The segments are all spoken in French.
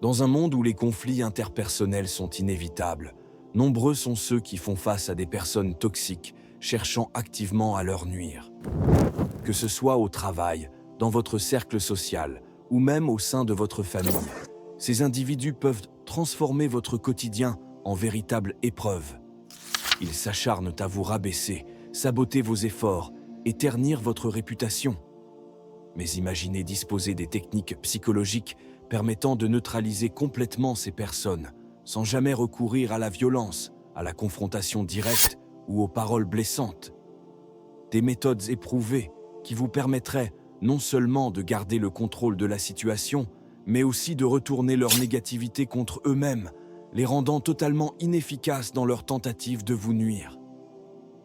Dans un monde où les conflits interpersonnels sont inévitables, nombreux sont ceux qui font face à des personnes toxiques, cherchant activement à leur nuire. Que ce soit au travail, dans votre cercle social, ou même au sein de votre famille, ces individus peuvent transformer votre quotidien en véritable épreuve. Ils s'acharnent à vous rabaisser, saboter vos efforts et ternir votre réputation. Mais imaginez disposer des techniques psychologiques permettant de neutraliser complètement ces personnes, sans jamais recourir à la violence, à la confrontation directe ou aux paroles blessantes. Des méthodes éprouvées qui vous permettraient non seulement de garder le contrôle de la situation, mais aussi de retourner leur négativité contre eux-mêmes, les rendant totalement inefficaces dans leur tentative de vous nuire.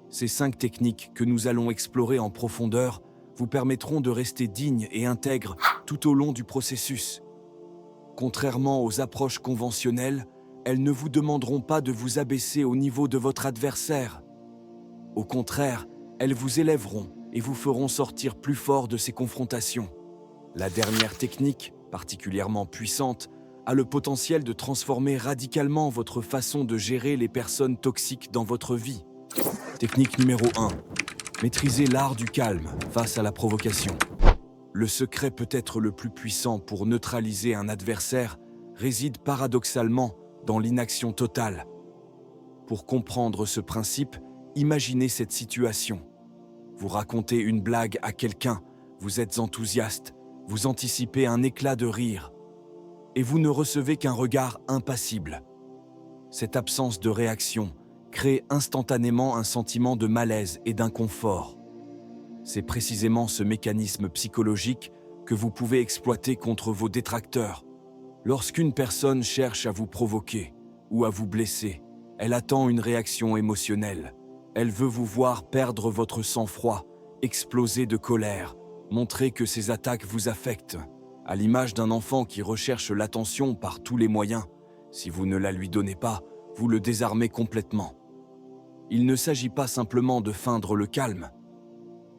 Ces 5 techniques que nous allons explorer en profondeur vous permettront de rester digne et intègre tout au long du processus. Contrairement aux approches conventionnelles, elles ne vous demanderont pas de vous abaisser au niveau de votre adversaire. Au contraire, elles vous élèveront et vous feront sortir plus fort de ces confrontations. La dernière technique, particulièrement puissante, a le potentiel de transformer radicalement votre façon de gérer les personnes toxiques dans votre vie. Technique numéro 1. Maîtrisez l'art du calme face à la provocation. Le secret peut-être le plus puissant pour neutraliser un adversaire réside paradoxalement dans l'inaction totale. Pour comprendre ce principe, imaginez cette situation. Vous racontez une blague à quelqu'un, vous êtes enthousiaste, vous anticipez un éclat de rire, et vous ne recevez qu'un regard impassible. Cette absence de réaction crée instantanément un sentiment de malaise et d'inconfort. C'est précisément ce mécanisme psychologique que vous pouvez exploiter contre vos détracteurs. Lorsqu'une personne cherche à vous provoquer ou à vous blesser, elle attend une réaction émotionnelle. Elle veut vous voir perdre votre sang-froid, exploser de colère, montrer que ces attaques vous affectent. À l'image d'un enfant qui recherche l'attention par tous les moyens, si vous ne la lui donnez pas, vous le désarmez complètement. Il ne s'agit pas simplement de feindre le calme.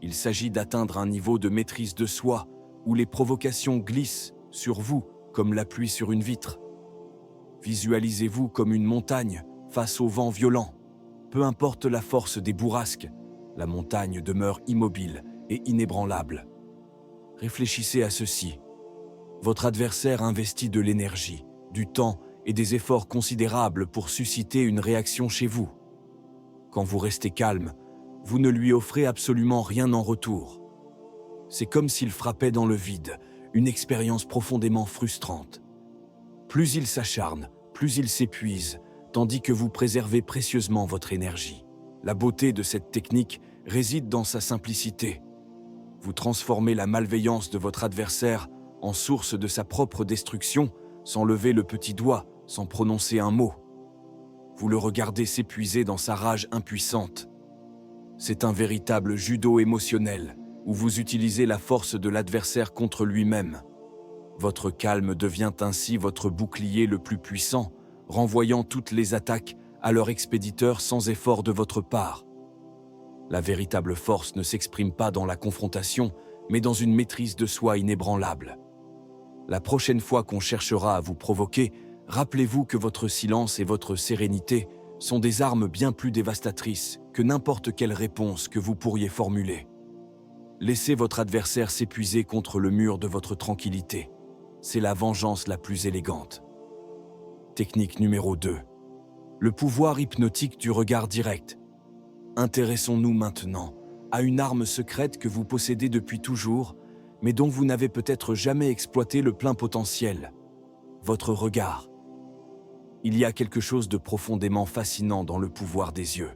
Il s'agit d'atteindre un niveau de maîtrise de soi où les provocations glissent sur vous comme la pluie sur une vitre. Visualisez-vous comme une montagne face au vent violent. Peu importe la force des bourrasques, la montagne demeure immobile et inébranlable. Réfléchissez à ceci. Votre adversaire investit de l'énergie, du temps et des efforts considérables pour susciter une réaction chez vous. Quand vous restez calme, vous ne lui offrez absolument rien en retour. C'est comme s'il frappait dans le vide, une expérience profondément frustrante. Plus il s'acharne, plus il s'épuise, tandis que vous préservez précieusement votre énergie. La beauté de cette technique réside dans sa simplicité. Vous transformez la malveillance de votre adversaire en source de sa propre destruction, sans lever le petit doigt, sans prononcer un mot. Vous le regardez s'épuiser dans sa rage impuissante. C'est un véritable judo émotionnel, où vous utilisez la force de l'adversaire contre lui-même. Votre calme devient ainsi votre bouclier le plus puissant, renvoyant toutes les attaques à leur expéditeur sans effort de votre part. La véritable force ne s'exprime pas dans la confrontation, mais dans une maîtrise de soi inébranlable. La prochaine fois qu'on cherchera à vous provoquer, rappelez-vous que votre silence et votre sérénité sont des armes bien plus dévastatrices que n'importe quelle réponse que vous pourriez formuler. Laissez votre adversaire s'épuiser contre le mur de votre tranquillité. C'est la vengeance la plus élégante. Technique numéro 2. Le pouvoir hypnotique du regard direct. Intéressons-nous maintenant à une arme secrète que vous possédez depuis toujours, mais dont vous n'avez peut-être jamais exploité le plein potentiel. Votre regard. Il y a quelque chose de profondément fascinant dans le pouvoir des yeux.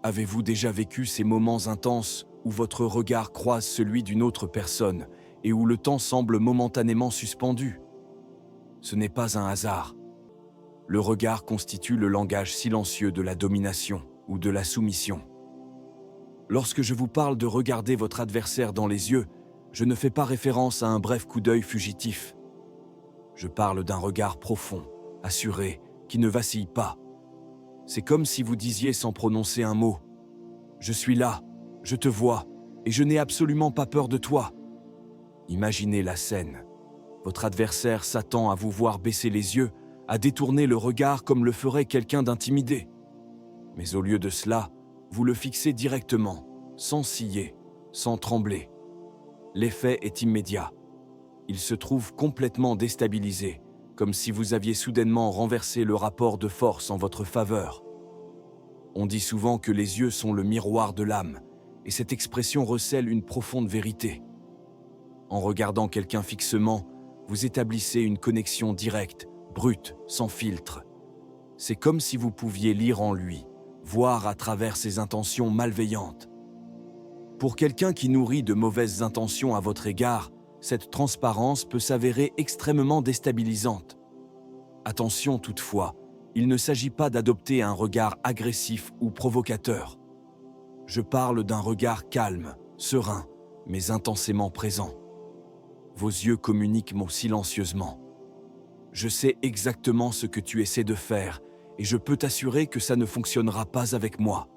Avez-vous déjà vécu ces moments intenses où votre regard croise celui d'une autre personne et où le temps semble momentanément suspendu? Ce n'est pas un hasard. Le regard constitue le langage silencieux de la domination ou de la soumission. Lorsque je vous parle de regarder votre adversaire dans les yeux, je ne fais pas référence à un bref coup d'œil fugitif. Je parle d'un regard profond, assuré, qui ne vacille pas. C'est comme si vous disiez sans prononcer un mot « Je suis là, je te vois, et je n'ai absolument pas peur de toi ». Imaginez la scène. Votre adversaire s'attend à vous voir baisser les yeux, à détourner le regard comme le ferait quelqu'un d'intimidé. Mais au lieu de cela, vous le fixez directement, sans ciller, sans trembler. L'effet est immédiat. Il se trouve complètement déstabilisé, comme si vous aviez soudainement renversé le rapport de force en votre faveur. On dit souvent que les yeux sont le miroir de l'âme, et cette expression recèle une profonde vérité. En regardant quelqu'un fixement, vous établissez une connexion directe, brute, sans filtre. C'est comme si vous pouviez lire en lui, voir à travers ses intentions malveillantes. Pour quelqu'un qui nourrit de mauvaises intentions à votre égard, cette transparence peut s'avérer extrêmement déstabilisante. Attention toutefois, il ne s'agit pas d'adopter un regard agressif ou provocateur. Je parle d'un regard calme, serein, mais intensément présent. Vos yeux communiquent silencieusement. Je sais exactement ce que tu essaies de faire et je peux t'assurer que ça ne fonctionnera pas avec moi.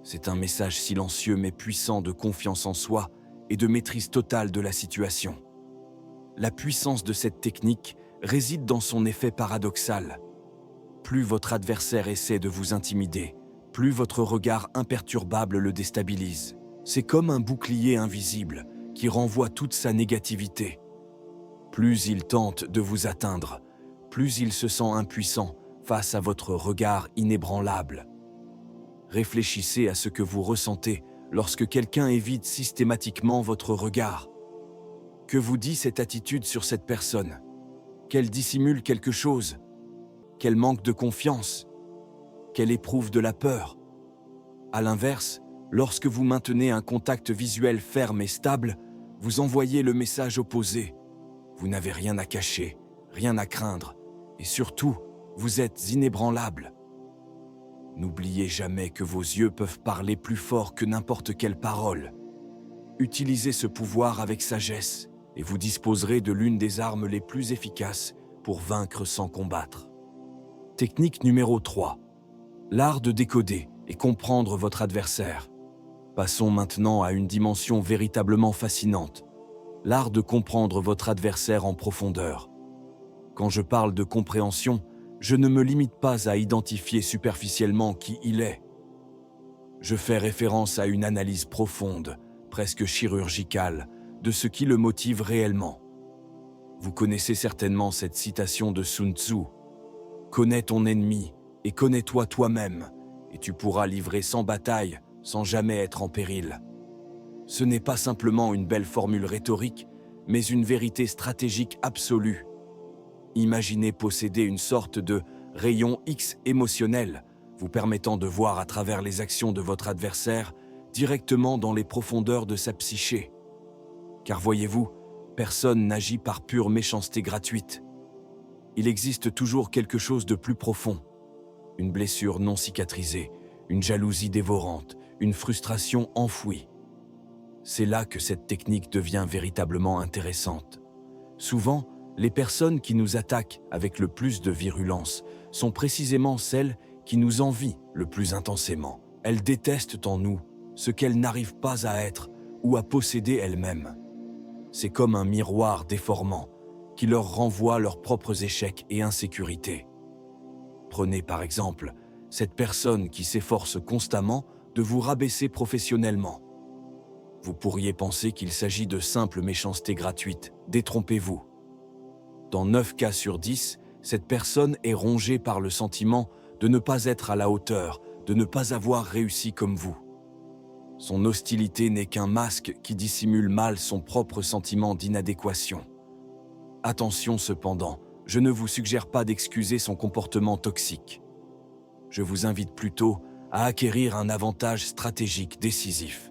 C'est un message silencieux mais puissant de confiance en soi et de maîtrise totale de la situation. La puissance de cette technique réside dans son effet paradoxal. Plus votre adversaire essaie de vous intimider, plus votre regard imperturbable le déstabilise. C'est comme un bouclier invisible qui renvoie toute sa négativité. Plus il tente de vous atteindre, plus il se sent impuissant face à votre regard inébranlable. Réfléchissez à ce que vous ressentez lorsque quelqu'un évite systématiquement votre regard. Que vous dit cette attitude sur cette personne? Qu'elle dissimule quelque chose? Qu'elle manque de confiance? Qu'elle éprouve de la peur? À l'inverse, lorsque vous maintenez un contact visuel ferme et stable, vous envoyez le message opposé. Vous n'avez rien à cacher, rien à craindre, et surtout, vous êtes inébranlable. N'oubliez jamais que vos yeux peuvent parler plus fort que n'importe quelle parole. Utilisez ce pouvoir avec sagesse, et vous disposerez de l'une des armes les plus efficaces pour vaincre sans combattre. Technique numéro 3. L'art de décoder et comprendre votre adversaire. Passons maintenant à une dimension véritablement fascinante. L'art de comprendre votre adversaire en profondeur. Quand je parle de compréhension, je ne me limite pas à identifier superficiellement qui il est. Je fais référence à une analyse profonde, presque chirurgicale, de ce qui le motive réellement. Vous connaissez certainement cette citation de Sun Tzu. « Connais ton ennemi et connais-toi toi-même, et tu pourras livrer sans bataille, sans jamais être en péril. » Ce n'est pas simplement une belle formule rhétorique, mais une vérité stratégique absolue. Imaginez posséder une sorte de rayon X émotionnel, vous permettant de voir à travers les actions de votre adversaire directement dans les profondeurs de sa psyché. Car voyez-vous, personne n'agit par pure méchanceté gratuite. Il existe toujours quelque chose de plus profond. Une blessure non cicatrisée, une jalousie dévorante, une frustration enfouie. C'est là que cette technique devient véritablement intéressante. Souvent, les personnes qui nous attaquent avec le plus de virulence sont précisément celles qui nous envient le plus intensément. Elles détestent en nous ce qu'elles n'arrivent pas à être ou à posséder elles-mêmes. C'est comme un miroir déformant qui leur renvoie leurs propres échecs et insécurités. Prenez par exemple cette personne qui s'efforce constamment de vous rabaisser professionnellement. Vous pourriez penser qu'il s'agit de simple méchanceté gratuite, détrompez-vous. Dans 9 cas sur 10, cette personne est rongée par le sentiment de ne pas être à la hauteur, de ne pas avoir réussi comme vous. Son hostilité n'est qu'un masque qui dissimule mal son propre sentiment d'inadéquation. Attention cependant, je ne vous suggère pas d'excuser son comportement toxique. Je vous invite plutôt à acquérir un avantage stratégique décisif.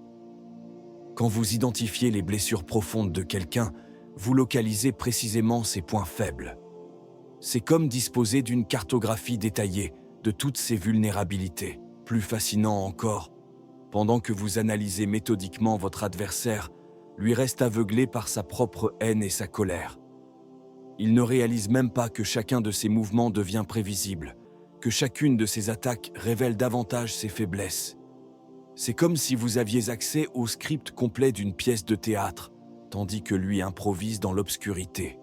Quand vous identifiez les blessures profondes de quelqu'un, vous localisez précisément ses points faibles. C'est comme disposer d'une cartographie détaillée de toutes ses vulnérabilités. Plus fascinant encore, pendant que vous analysez méthodiquement votre adversaire, lui reste aveuglé par sa propre haine et sa colère. Il ne réalise même pas que chacun de ses mouvements devient prévisible, que chacune de ses attaques révèle davantage ses faiblesses. C'est comme si vous aviez accès au script complet d'une pièce de théâtre, tandis que lui improvise dans l'obscurité.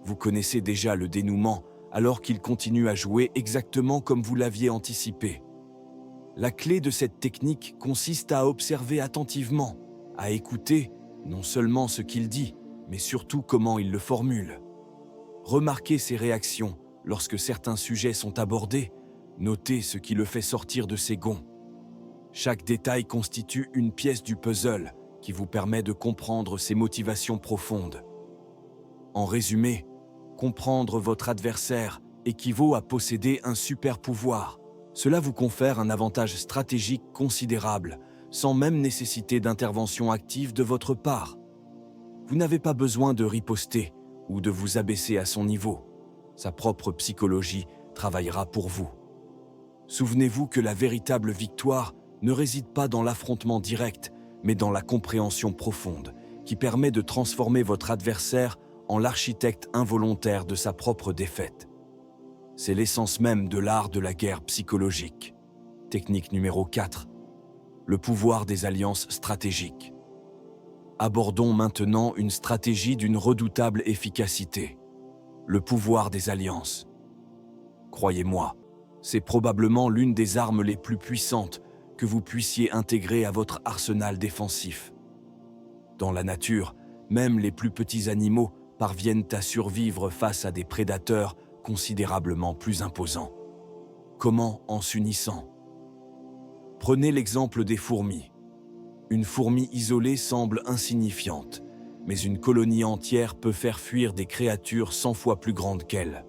Vous connaissez déjà le dénouement, alors qu'il continue à jouer exactement comme vous l'aviez anticipé. La clé de cette technique consiste à observer attentivement, à écouter non seulement ce qu'il dit, mais surtout comment il le formule. Remarquez ses réactions lorsque certains sujets sont abordés, notez ce qui le fait sortir de ses gonds. Chaque détail constitue une pièce du puzzle qui vous permet de comprendre ses motivations profondes. En résumé, comprendre votre adversaire équivaut à posséder un super pouvoir. Cela vous confère un avantage stratégique considérable, sans même nécessiter d'intervention active de votre part. Vous n'avez pas besoin de riposter ou de vous abaisser à son niveau. Sa propre psychologie travaillera pour vous. Souvenez-vous que la véritable victoire ne réside pas dans l'affrontement direct, mais dans la compréhension profonde, qui permet de transformer votre adversaire en l'architecte involontaire de sa propre défaite. C'est l'essence même de l'art de la guerre psychologique. Technique numéro 4. Le pouvoir des alliances stratégiques. Abordons maintenant une stratégie d'une redoutable efficacité. Le pouvoir des alliances. Croyez-moi, c'est probablement l'une des armes les plus puissantes que vous puissiez intégrer à votre arsenal défensif. Dans la nature, même les plus petits animaux parviennent à survivre face à des prédateurs considérablement plus imposants. Comment en s'unissant? Prenez l'exemple des fourmis. Une fourmi isolée semble insignifiante, mais une colonie entière peut faire fuir des créatures 100 fois plus grandes qu'elle.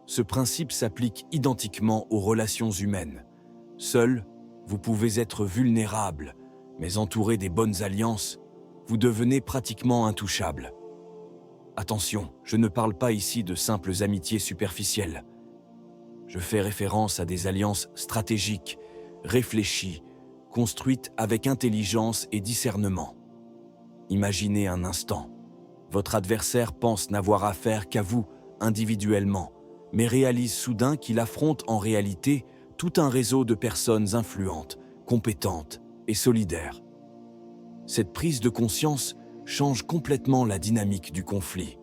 Ce principe s'applique identiquement aux relations humaines. Seul, vous pouvez être vulnérable, mais entouré des bonnes alliances, vous devenez pratiquement intouchable. Attention, je ne parle pas ici de simples amitiés superficielles. Je fais référence à des alliances stratégiques, réfléchies, construites avec intelligence et discernement. Imaginez un instant. Votre adversaire pense n'avoir affaire qu'à vous, individuellement, mais réalise soudain qu'il affronte en réalité tout un réseau de personnes influentes, compétentes et solidaires. Cette prise de conscience change complètement la dynamique du conflit.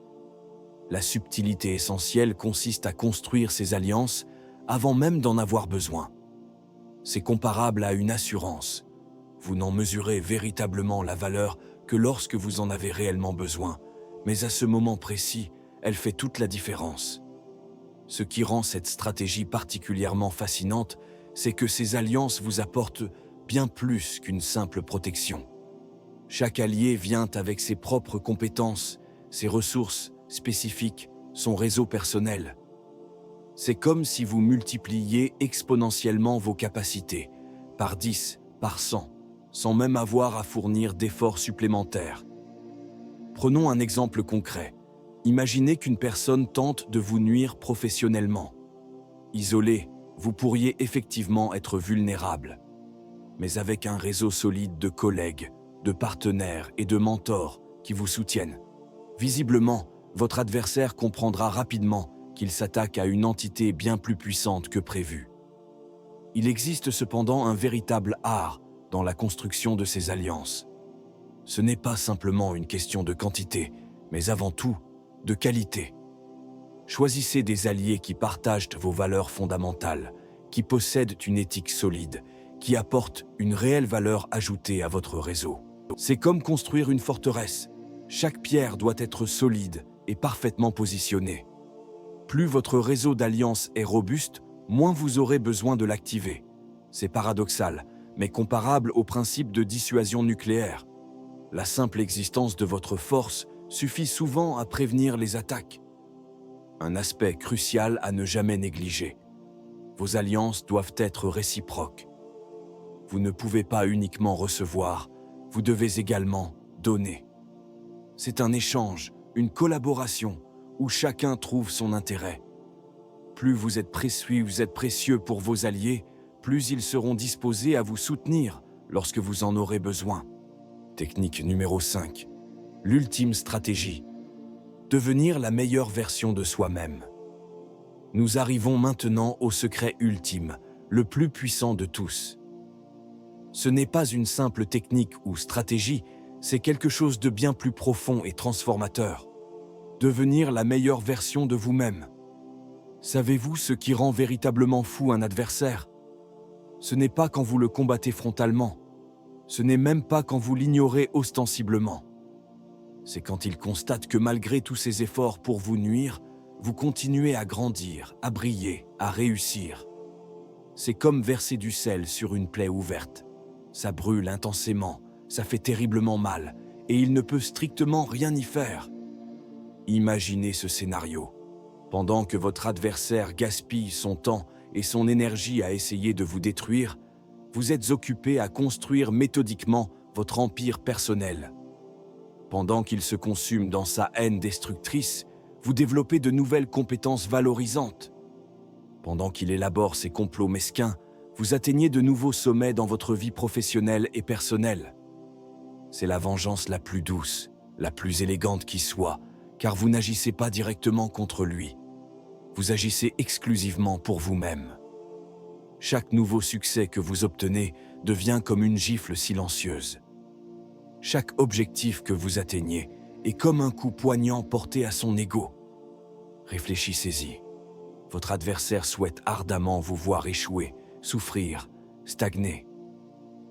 La subtilité essentielle consiste à construire ces alliances avant même d'en avoir besoin. C'est comparable à une assurance. Vous n'en mesurez véritablement la valeur que lorsque vous en avez réellement besoin, mais à ce moment précis, elle fait toute la différence. Ce qui rend cette stratégie particulièrement fascinante, c'est que ces alliances vous apportent bien plus qu'une simple protection. Chaque allié vient avec ses propres compétences, ses ressources spécifiques, son réseau personnel. C'est comme si vous multipliiez exponentiellement vos capacités, par 10, par 100, sans même avoir à fournir d'efforts supplémentaires. Prenons un exemple concret. Imaginez qu'une personne tente de vous nuire professionnellement. Isolé, vous pourriez effectivement être vulnérable. Mais avec un réseau solide de collègues, de partenaires et de mentors qui vous soutiennent, visiblement, votre adversaire comprendra rapidement qu'il s'attaque à une entité bien plus puissante que prévu. Il existe cependant un véritable art dans la construction de ces alliances. Ce n'est pas simplement une question de quantité, mais avant tout, de qualité. Choisissez des alliés qui partagent vos valeurs fondamentales, qui possèdent une éthique solide, qui apportent une réelle valeur ajoutée à votre réseau. C'est comme construire une forteresse. Chaque pierre doit être solide et parfaitement positionnée. Plus votre réseau d'alliances est robuste, moins vous aurez besoin de l'activer. C'est paradoxal, mais comparable au principe de dissuasion nucléaire. La simple existence de votre force suffit souvent à prévenir les attaques. Un aspect crucial à ne jamais négliger. Vos alliances doivent être réciproques. Vous ne pouvez pas uniquement recevoir, vous devez également donner. C'est un échange, une collaboration, où chacun trouve son intérêt. Plus vous êtes précieux pour vos alliés, plus ils seront disposés à vous soutenir lorsque vous en aurez besoin. Technique numéro 5. L'ultime stratégie. Devenir la meilleure version de soi-même. Nous arrivons maintenant au secret ultime, le plus puissant de tous. Ce n'est pas une simple technique ou stratégie, c'est quelque chose de bien plus profond et transformateur. Devenir la meilleure version de vous-même. Savez-vous ce qui rend véritablement fou un adversaire? Ce n'est pas quand vous le combattez frontalement. Ce n'est même pas quand vous l'ignorez ostensiblement. C'est quand il constate que malgré tous ses efforts pour vous nuire, vous continuez à grandir, à briller, à réussir. C'est comme verser du sel sur une plaie ouverte. Ça brûle intensément, ça fait terriblement mal, et il ne peut strictement rien y faire. Imaginez ce scénario. Pendant que votre adversaire gaspille son temps et son énergie à essayer de vous détruire, vous êtes occupé à construire méthodiquement votre empire personnel. Pendant qu'il se consume dans sa haine destructrice, vous développez de nouvelles compétences valorisantes. Pendant qu'il élabore ses complots mesquins, vous atteignez de nouveaux sommets dans votre vie professionnelle et personnelle. C'est la vengeance la plus douce, la plus élégante qui soit, car vous n'agissez pas directement contre lui. Vous agissez exclusivement pour vous-même. Chaque nouveau succès que vous obtenez devient comme une gifle silencieuse. Chaque objectif que vous atteignez est comme un coup poignant porté à son ego. Réfléchissez-y. Votre adversaire souhaite ardemment vous voir échouer, souffrir, stagner.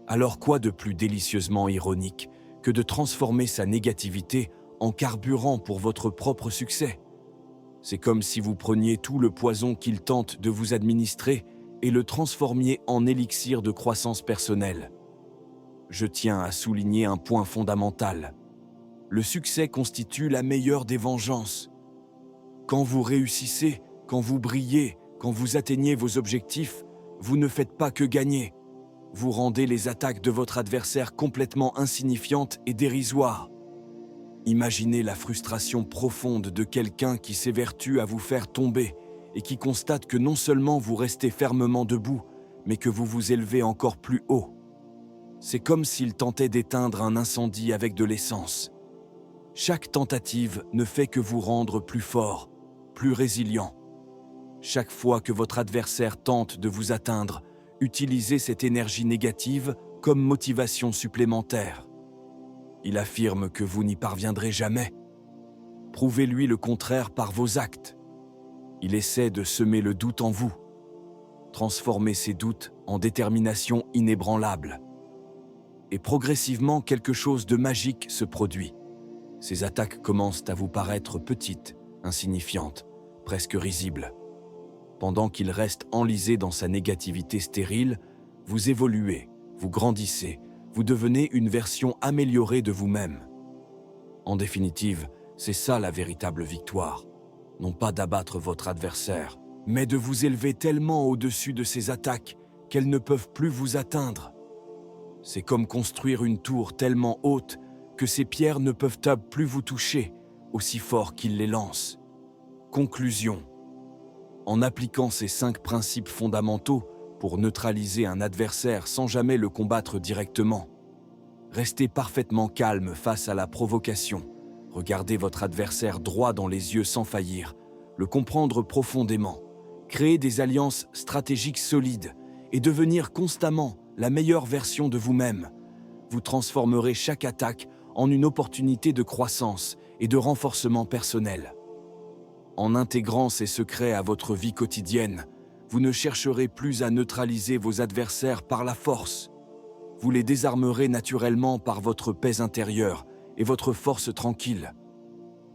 Alors quoi de plus délicieusement ironique que de transformer sa négativité en carburant pour votre propre succès? C'est comme si vous preniez tout le poison qu'il tente de vous administrer et le transformiez en élixir de croissance personnelle. Je tiens à souligner un point fondamental. Le succès constitue la meilleure des vengeances. Quand vous réussissez, quand vous brillez, quand vous atteignez vos objectifs, vous ne faites pas que gagner. Vous rendez les attaques de votre adversaire complètement insignifiantes et dérisoires. Imaginez la frustration profonde de quelqu'un qui s'évertue à vous faire tomber et qui constate que non seulement vous restez fermement debout, mais que vous vous élevez encore plus haut. C'est comme s'il tentait d'éteindre un incendie avec de l'essence. Chaque tentative ne fait que vous rendre plus fort, plus résilient. Chaque fois que votre adversaire tente de vous atteindre, utilisez cette énergie négative comme motivation supplémentaire. Il affirme que vous n'y parviendrez jamais. Prouvez-lui le contraire par vos actes. Il essaie de semer le doute en vous. Transformez ces doutes en détermination inébranlable. Et progressivement, quelque chose de magique se produit. Ces attaques commencent à vous paraître petites, insignifiantes, presque risibles. Pendant qu'il reste enlisé dans sa négativité stérile, vous évoluez, vous grandissez, vous devenez une version améliorée de vous-même. En définitive, c'est ça la véritable victoire. Non pas d'abattre votre adversaire, mais de vous élever tellement au-dessus de ses attaques qu'elles ne peuvent plus vous atteindre. C'est comme construire une tour tellement haute que ses pierres ne peuvent plus vous toucher, aussi fort qu'il les lance. Conclusion. En appliquant ces 5 principes fondamentaux pour neutraliser un adversaire sans jamais le combattre directement, restez parfaitement calme face à la provocation. Regardez votre adversaire droit dans les yeux sans faillir, le comprendre profondément, créer des alliances stratégiques solides et devenir constamment la meilleure version de vous-même. Vous transformerez chaque attaque en une opportunité de croissance et de renforcement personnel. En intégrant ces secrets à votre vie quotidienne, vous ne chercherez plus à neutraliser vos adversaires par la force. Vous les désarmerez naturellement par votre paix intérieure et votre force tranquille.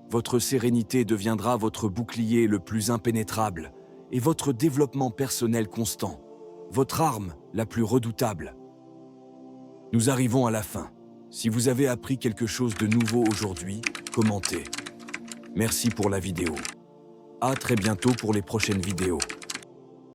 Votre sérénité deviendra votre bouclier le plus impénétrable et votre développement personnel constant, votre arme la plus redoutable. Nous arrivons à la fin. Si vous avez appris quelque chose de nouveau aujourd'hui, commentez. Merci pour la vidéo. À très bientôt pour les prochaines vidéos.